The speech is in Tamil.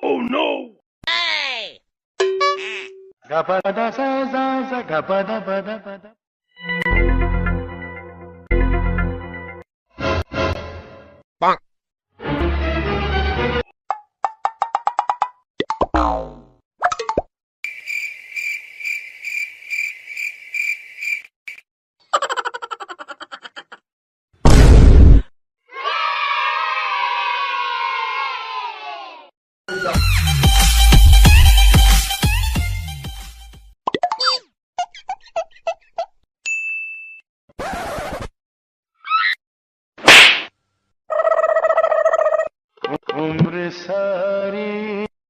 Oh no! Hey! Gapada sa za za gapada pada pada. Bonk. Umr sa